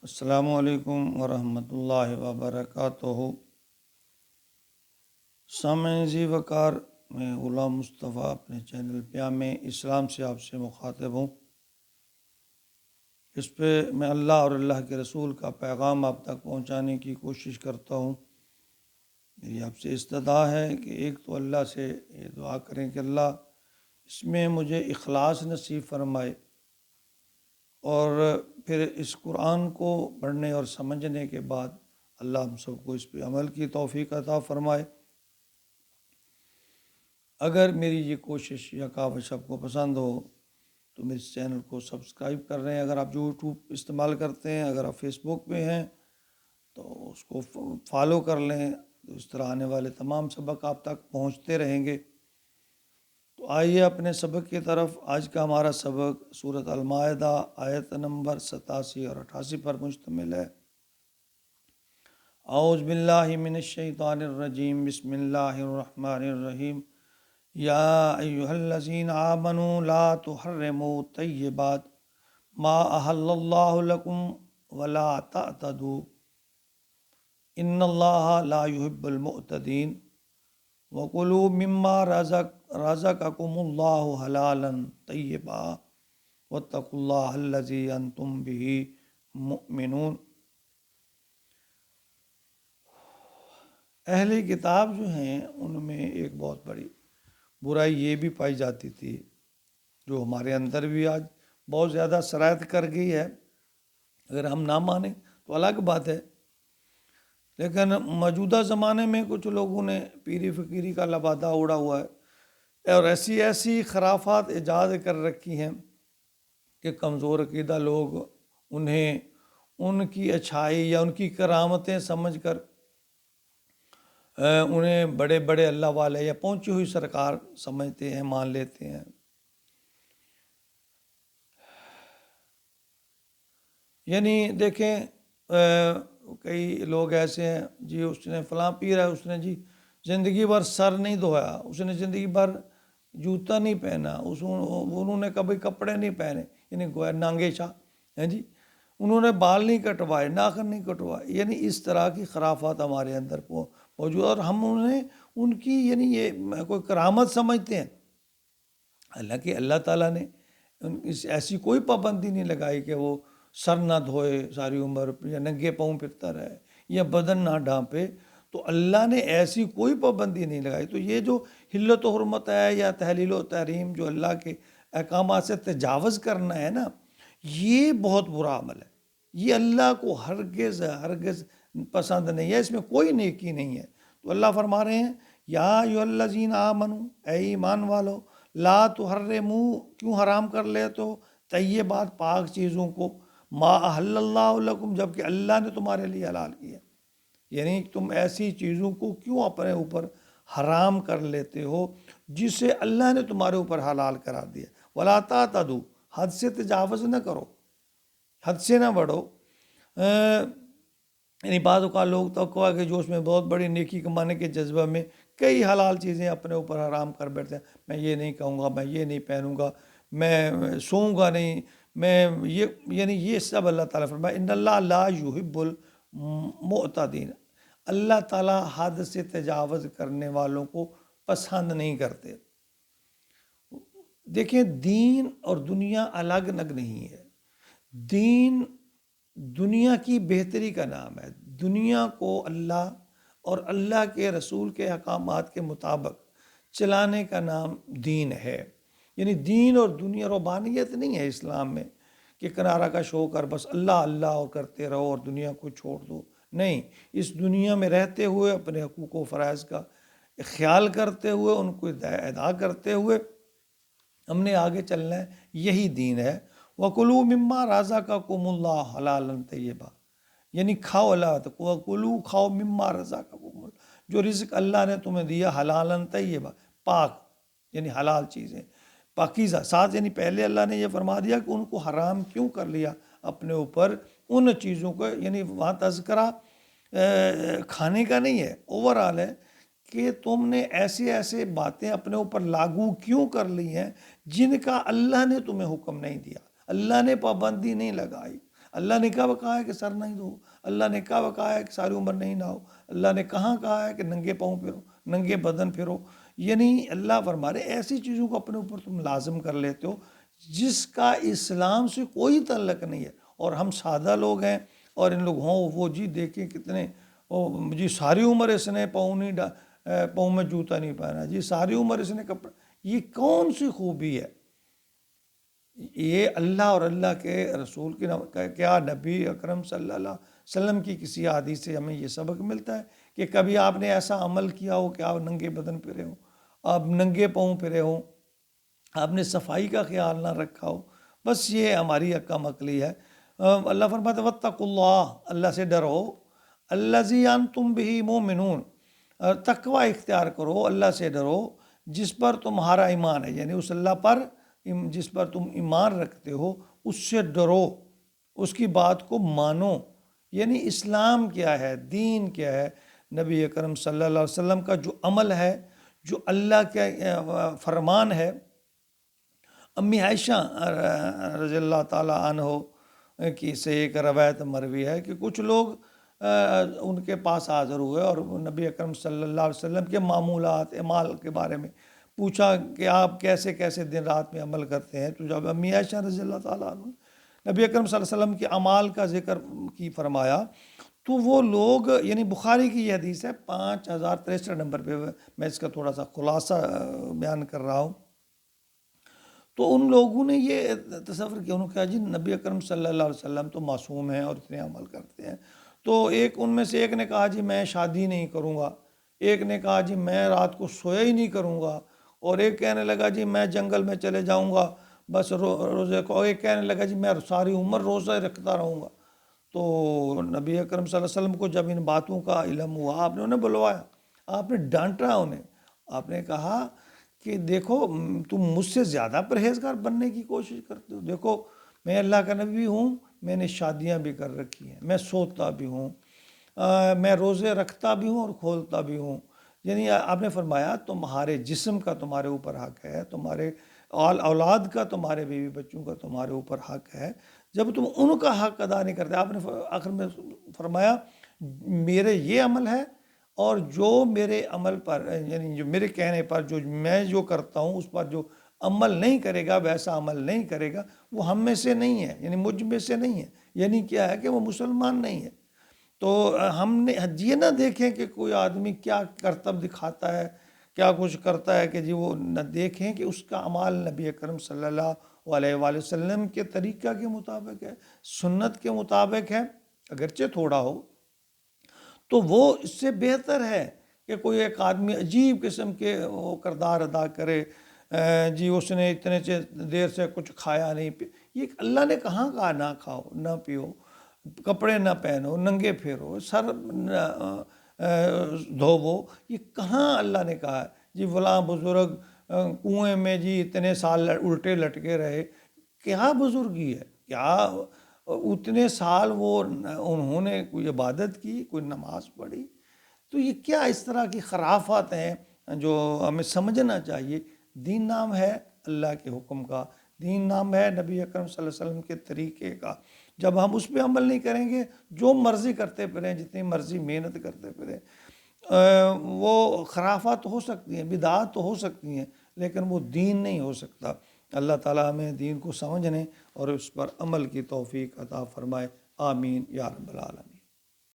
السلام علیکم ورحمۃ اللہ وبرکاتہ۔ سامعین ذی وقار، میں غلام مصطفیٰ اپنے چینل پیام اسلام سے آپ سے مخاطب ہوں۔ اس پہ میں اللہ اور اللہ کے رسول کا پیغام آپ تک پہنچانے کی کوشش کرتا ہوں۔ میری آپ سے استدعا ہے کہ ایک تو اللہ سے یہ دعا کریں کہ اللہ اس میں مجھے اخلاص نصیب فرمائے، اور پھر اس قرآن کو پڑھنے اور سمجھنے کے بعد اللہ ہم سب کو اس پہ عمل کی توفیق عطا فرمائے۔ اگر میری یہ کوشش یا کاوش آپ کو پسند ہو تو میرے چینل کو سبسکرائب کر رہے ہیں۔ اگر آپ یوٹیوب استعمال کرتے ہیں، اگر آپ فیس بک پہ ہیں تو اس کو فالو کر لیں، تو اس طرح آنے والے تمام سبق آپ تک پہنچتے رہیں گے۔ تو آئیے اپنے سبق کی طرف۔ آج کا ہمارا سبق سورۃ المائدہ آیت نمبر 87 اور 88 پر مشتمل ہے۔ اعوذ باللہ من الشیطان الرجیم، بسم اللہ الرحمن الرحیم۔ یا ایہا الذین آمنوا لا تحرموا طیبات ما احل اللہ لکم ولا تعتدوا ان اللہ لا يحب المعتدین وَقُلُوا مِمَّا رَزَقَكُمُ اللَّهُ حَلَالًا طَيِّبًا وَاتَّقُوا اللَّهَ الَّذِي أَنْتُمْ بِهِ مُؤْمِنُونَ۔ اہل کتاب جو ہیں ان میں ایک بہت بڑی برائی یہ بھی پائی جاتی تھی، جو ہمارے اندر بھی آج بہت زیادہ سرایت کر گئی ہے۔ اگر ہم نہ مانیں تو الگ بات ہے، لیکن موجودہ زمانے میں کچھ لوگوں نے پیری فقیری کا لبادہ اڑا ہوا ہے اور ایسی خرافات ایجاد کر رکھی ہیں کہ کمزور عقیدہ لوگ انہیں ان کی اچھائی یا ان کی کرامتیں سمجھ کر انہیں بڑے بڑے اللہ والے یا پہنچی ہوئی سرکار سمجھتے ہیں، مان لیتے ہیں۔ یعنی دیکھیں، کئی لوگ ایسے ہیں، جی اس نے فلاں پیر ہے، اس نے جی زندگی بھر سر نہیں دھویا، اس نے زندگی بھر جوتا نہیں پہنا، انہوں نے کبھی کپڑے نہیں پہنے، یعنی گویا نانگے شاہ ہیں جی، انہوں نے بال نہیں کٹوائے، ناخن نہیں کٹوائے۔ یعنی اس طرح کی خرافات ہمارے اندر موجود، اور ہم انہیں ان کی یعنی یہ کوئی کرامت سمجھتے ہیں، حالانکہ اللہ تعالیٰ نے ایسی کوئی پابندی نہیں لگائی کہ وہ سر نہ دھوئے ساری عمر، یا ننگے پاؤں پھرتا رہے، یا بدن نہ ڈھانپے۔ تو اللہ نے ایسی کوئی پابندی نہیں لگائی۔ تو یہ جو حلت و حرمت ہے یا تحلیل و تحریم، جو اللہ کے احکامات سے تجاوز کرنا ہے نا، یہ بہت برا عمل ہے۔ یہ اللہ کو ہرگز پسند نہیں ہے، اس میں کوئی نیکی نہیں ہے۔ تو اللہ فرما رہے ہیں، یا ایھا الذین آمنوا، اے ایمان والو، لا تحرموا، کیوں حرام کر لیتے ہو، طیبات، پاک چیزوں کو، ما احل اللہ لکم، جبکہ اللہ نے تمہارے لیے حلال کیا۔ یعنی تم ایسی چیزوں کو کیوں اپنے اوپر حرام کر لیتے ہو جسے اللہ نے تمہارے اوپر حلال کرا دیا۔ ولا تعتدوا، حد سے تجاوز نہ کرو، حد سے نہ بڑھو۔ یعنی بعض اوقات لوگ توقع کے جوش میں بہت بڑی نیکی کمانے کے جذبہ میں کئی حلال چیزیں اپنے اوپر حرام کر بیٹھتے ہیں۔ میں یہ نہیں کہوں گا، میں یہ نہیں پہنوں گا، میں سوؤں گا نہیں، میں یعنی یہ سب اللہ تعالیٰ فرمائے ان اللہ لا یحب المعتدین، اللہ تعالیٰ حد سے تجاوز کرنے والوں کو پسند نہیں کرتے۔ دیکھیں، دین اور دنیا الگ الگ نہیں ہے۔ دین دنیا کی بہتری کا نام ہے۔ دنیا کو اللہ اور اللہ کے رسول کے احکامات کے مطابق چلانے کا نام دین ہے۔ یعنی دین اور دنیا، ربانیت نہیں ہے اسلام میں کہ کنارہ کش ہو کر بس اللہ اللہ اور کرتے رہو اور دنیا کو چھوڑ دو۔ نہیں، اس دنیا میں رہتے ہوئے اپنے حقوق و فرائض کا خیال کرتے ہوئے، ان کو ادا کرتے ہوئے ہم نے آگے چلنا ہے۔ یہی دین ہے۔ وَكُلُوا مِمَّا رَزَقَكُمُ اللَّهُ حَلَالًا طَيِّبًا، یعنی کھاؤ، اللہ وَكُلُوا، کھاؤ، مِمَّا رَزَقَكُمُ، جو رزق اللہ نے تمہیں دیا، حَلَالًا طَيِّبًا، پاک، یعنی حلال چیزیں، پاکیزہ۔ ساتھ یعنی پہلے اللہ نے یہ فرما دیا کہ ان کو حرام کیوں کر لیا اپنے اوپر، ان چیزوں کو، یعنی وہاں تذکرہ کھانے کا نہیں ہے، اوورآل ہے کہ تم نے ایسے باتیں اپنے اوپر لاگو کیوں کر لی ہیں جن کا اللہ نے تمہیں حکم نہیں دیا، اللہ نے پابندی نہیں لگائی، اللہ نے کہا کہا ہے کہ سر نہیں دھو، اللہ نے کہا ہے کہ ساری عمر نہیں نہاؤ، اللہ نے کہا ہے کہ ننگے پاؤں پھرو، ننگے بدن پھرو. یعنی اللہ فرما رہے ایسی چیزوں کو اپنے اوپر تم لازم کر لیتے ہو جس کا اسلام سے کوئی تعلق نہیں ہے. اور ہم سادہ لوگ ہیں، اور ان لوگ وہ جی دیکھیں کتنے جی ساری عمر اس نے پاؤں میں جوتا نہیں پہنا، جی ساری عمر اس نے کپڑا. یہ کون سی خوبی ہے؟ یہ اللہ اور اللہ کے رسول کی کیا نبی اکرم صلی اللہ علیہ وسلم کی کسی حدیث سے ہمیں یہ سبق ملتا ہے کہ کبھی آپ نے ایسا عمل کیا ہو کہ آپ ننگے بدن پھرے ہوں، آپ ننگے پاؤں پھرے ہوں، آپ نے صفائی کا خیال نہ رکھا ہو؟ بس یہ ہماری عقل عقلی ہے. اللہ فرماتا ہے واتقوا اللہ، اللہ سے ڈرو، الذی انتم بہ مؤمنون، تقوی اختیار کرو، اللہ سے ڈرو جس پر تمہارا ایمان ہے، یعنی اس اللہ پر جس پر تم ایمان رکھتے ہو اس سے ڈرو، اس کی بات کو مانو. یعنی اسلام کیا ہے، دین کیا ہے، نبی اکرم صلی اللہ علیہ وسلم کا جو عمل ہے، جو اللہ کا فرمان ہے. امی عائشہ رضی اللہ تعالیٰ عنہ کی سے ایک روایت مروی ہے کہ کچھ لوگ ان کے پاس حاضر ہوئے اور نبی اکرم صلی اللہ علیہ وسلم کے معمولات اعمال کے بارے میں پوچھا کہ آپ کیسے کیسے دن رات میں عمل کرتے ہیں. تو جب امی عائشہ رضی اللہ تعالیٰ عنہ نبی اکرم صلی اللہ علیہ وسلم کے اعمال کا ذکر کی فرمایا تو وہ لوگ، یعنی بخاری کی یہ حدیث ہے 5063 نمبر پہ، میں اس کا تھوڑا سا خلاصہ بیان کر رہا ہوں. تو ان لوگوں نے یہ تصور کیا، انہوں نے کہا جی نبی اکرم صلی اللہ علیہ وسلم تو معصوم ہیں اور اتنے عمل کرتے ہیں. تو ان میں سے ایک نے کہا جی میں شادی نہیں کروں گا، ایک نے کہا جی میں رات کو سویا ہی نہیں کروں گا، اور ایک کہنے لگا جی میں جنگل میں چلے جاؤں گا بس روزے کو، ایک کہنے لگا جی میں ساری عمر روزہ رکھتا رہوں گا. تو نبی اکرم صلی اللہ علیہ وسلم کو جب ان باتوں کا علم ہوا، آپ نے انہیں بلوایا، آپ نے ڈانٹا انہیں، آپ نے کہا کہ دیکھو تم مجھ سے زیادہ پرہیزگار بننے کی کوشش کرتے ہو. دیکھو میں اللہ کا نبی ہوں، میں نے شادیاں بھی کر رکھی ہیں، میں سوتا بھی ہوں، میں روزے رکھتا بھی ہوں اور کھولتا بھی ہوں. یعنی آپ نے فرمایا تمہارے جسم کا تمہارے اوپر حق ہے، تمہارے اولاد کا، تمہارے بیوی بچوں کا تمہارے اوپر حق ہے. جب تم ان کا حق ادا نہیں کرتے، آپ نے آخر میں فرمایا میرے یہ عمل ہے اور جو میرے عمل پر، یعنی جو میرے کہنے پر جو کرتا ہوں اس پر جو عمل نہیں کرے گا، ویسا عمل نہیں کرے گا، وہ ہم میں سے نہیں ہے، یعنی مجھ میں سے نہیں ہے. یعنی کیا ہے کہ وہ مسلمان نہیں ہے. تو ہم نے یہ نہ دیکھیں کہ کوئی آدمی کیا کرتب دکھاتا ہے، کیا کچھ کرتا ہے، کہ جی وہ نہ دیکھیں کہ اس کا اعمال نبی اکرم صلی اللہ علیہ وآلہ وسلم کے طریقہ کے مطابق ہے، سنت کے مطابق ہے، اگرچہ تھوڑا ہو تو وہ اس سے بہتر ہے کہ کوئی ایک آدمی عجیب قسم کے وہ کردار ادا کرے، جی اس نے اتنے دیر سے کچھ کھایا نہیں. یہ اللہ نے کہاں کہا نہ کھاؤ نہ پیو، کپڑے نہ پہنو، ننگے پھیرو، سر دھوو؟ یہ کہاں اللہ نے کہا ہے؟ جی فلاں بزرگ کنویں میں جی اتنے سال الٹے لٹکے رہے. کیا بزرگی ہے؟ کیا اتنے سال وہ انہوں نے کوئی عبادت کی، کوئی نماز پڑھی؟ تو یہ کیا اس طرح کی خرافات ہیں جو ہمیں سمجھنا چاہیے. دین نام ہے اللہ کے حکم کا، دین نام ہے نبی اکرم صلی اللہ علیہ وسلم کے طریقے کا. جب ہم اس پہ عمل نہیں کریں گے، جو مرضی کرتے پھریں، جتنی مرضی محنت کرتے پھریں، وہ خرافات ہو سکتی ہیں، بدعات تو ہو سکتی ہیں، لیکن وہ دین نہیں ہو سکتا. اللہ تعالیٰ ہمیں دین کو سمجھنے اور اس پر عمل کی توفیق عطا فرمائے. آمین یا رب العالمین.